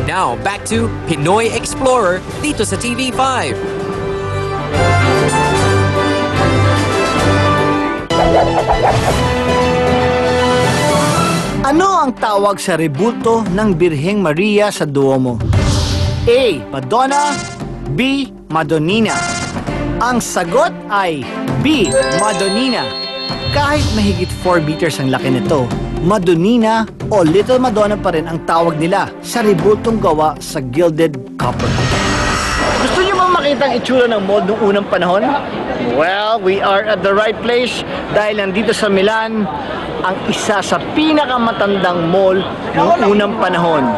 Now, back to Pinoy Explorer dito sa TV5. Ano ang tawag sa rebulto ng Birheng Maria sa Duomo? A. Madonna, B. Madonnina. Ang sagot ay B. Madonnina. Kahit mahigit 4 meters ang laki nito, Madonnina o Little Madonna pa rin ang tawag nila sa rebultong gawa sa gilded copper. Gusto niyo bang makita ang itsura ng mall noong unang panahon? Well, we are at the right place dahil nandito sa Milan ang isa sa pinakamatandang mall noong unang panahon,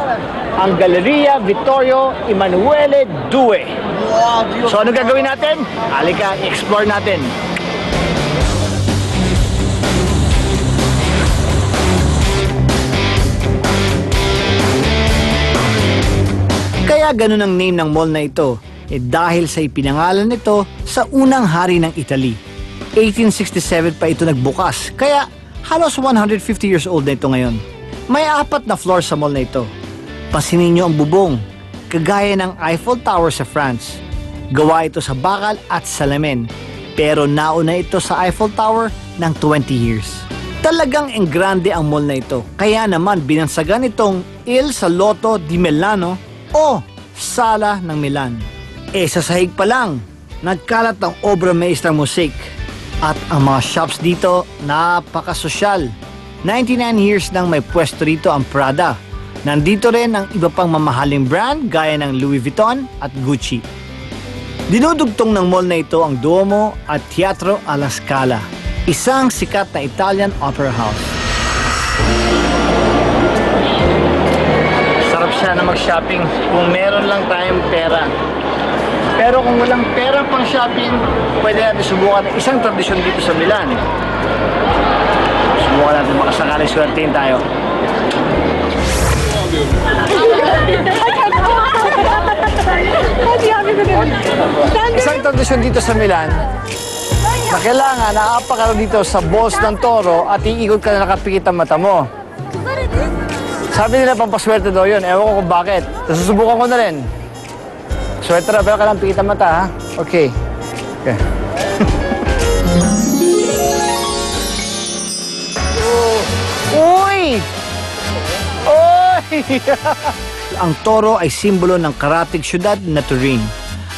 ang Galleria Vittorio Emanuele II. So ano gagawin natin? Halika, i-explore natin. Kaya ganun ang name ng mall na ito, dahil sa ipinangalan nito sa unang hari ng Italy. 1867 pa ito nagbukas, kaya halos 150 years old na ito ngayon. May 4 na floor sa mall na ito. Pansinin niyo ang bubong, kagaya ng Eiffel Tower sa France. Gawa ito sa bakal at salamin, pero nauna ito sa Eiffel Tower ng 20 years. Talagang enggrande ang mall na ito, kaya naman binansagan itong Il Salotto di Milano o Sala ng Milan. Sa sahig pa lang, nagkalat ang obra maestrang musik. At ang mga shops dito, napakasosyal. 99 years nang may pwesto rito ang Prada. Nandito rin ang iba pang mamahaling brand gaya ng Louis Vuitton at Gucci. Dinudugtong ng mall na ito ang Duomo at Teatro alla Scala, isang sikat na Italian opera house. Sarap siya na mag-shopping kung meron lang tayong pera. Pero kung walang pera pang shopping, pwede natin subukan ng isang tradisyon dito sa Milan. Subukan natin, makasakaling swertein tayo. Isang tradisyon dito sa Milan na kailangan nakapaka dito sa balls ng toro at iikot ka na nakapikit ang mata mo. Sabi nila pampaswerte daw yun, ewan ko kung bakit. Susubukan ko na rin. Swerte na, pero kailangan pikit ang mata, ha? Okay. Okay. Uy! Uy! Ang toro ay simbolo ng karatig syudad na Turin.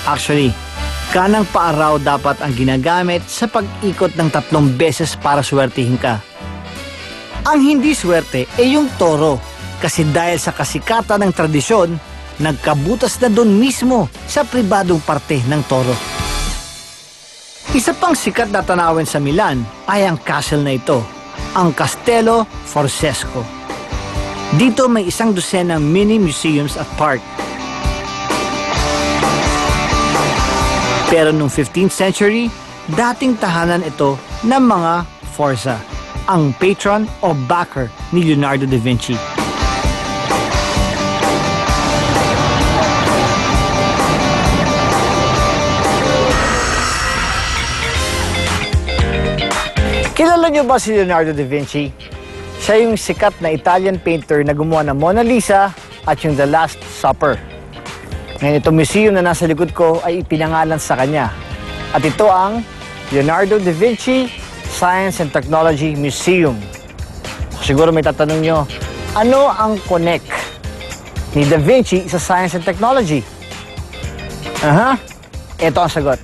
Actually, kanang paa raw dapat ang ginagamit sa pag-ikot ng 3 beses para swertihin ka. Ang hindi swerte ay yung toro, kasi dahil sa kasikatan ng tradisyon, nagkabutas na doon mismo sa pribadong parte ng toro. Isa pang sikat na tanawin sa Milan ay ang castle na ito, ang Castello Forzesco. Dito may 1 dosenang mini museums at park. Pero noong 15th century, dating tahanan ito ng mga Forza, ang patron o backer ni Leonardo da Vinci. Kilala niyo ba si Leonardo da Vinci? Siya yung sikat na Italian painter na gumawa ng Mona Lisa at yung The Last Supper. Ngayon itong museum na nasa likod ko ay ipinangalan sa kanya. At ito ang Leonardo da Vinci Science and Technology Museum. Siguro may tatanong nyo, ano ang connect ni Da Vinci sa Science and Technology? Ito ang sagot.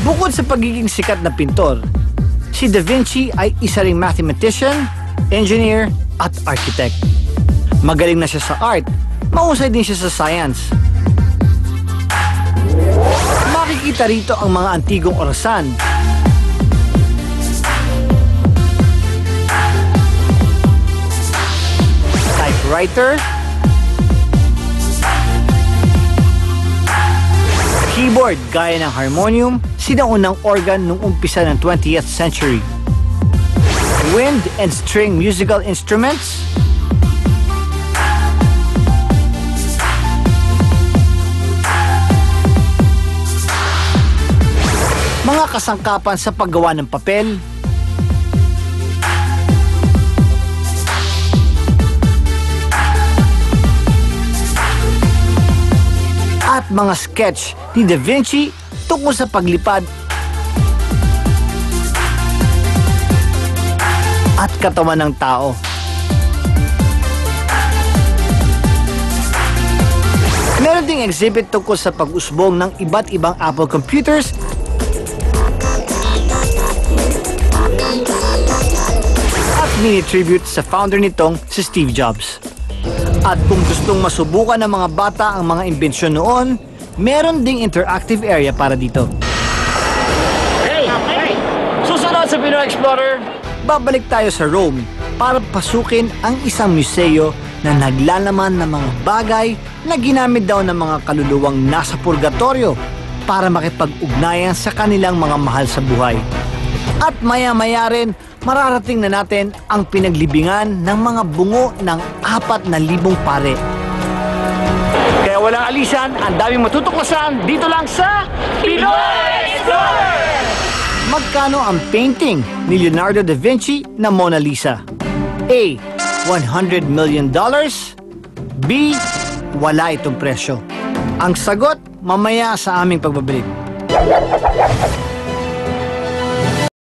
Bukod sa pagiging sikat na pintor, si Da Vinci ay isa ring mathematician, engineer, at architect. Magaling na siya sa art, mahusay din siya sa science. Makikita rito ang mga antigong orasan, typewriter, keyboard gaya ng harmonium, sinaunang organ noong umpisa ng 20th century, wind and string musical instruments, mga kasangkapan sa paggawa ng papel, mga sketch ni Da Vinci tungkol sa paglipad at katawan ng tao. Meron ding exhibit tungkol sa pag-usbong ng iba't ibang Apple computers at mini-tribute sa founder nitong si Steve Jobs. At kung gustong masubukan ng mga bata ang mga imbensyon noon, meron ding interactive area para dito. Hey! Susunod sa Pinoy Explorer! Babalik tayo sa Rome para pasukin ang isang museo na naglalaman ng mga bagay na ginamit daw ng mga kaluluwang nasa purgatorio para makipag-ugnayan sa kanilang mga mahal sa buhay. At maya-maya rin, mararating na natin ang pinaglibingan ng mga bungo ng 4,000 pare. Kaya walang alisan, ang daming matutuklasan dito lang sa Pinoy Explorer! Magkano ang painting ni Leonardo da Vinci na Mona Lisa? A. $100 million. B. Wala itong presyo. Ang sagot mamaya sa aming pagbabalik.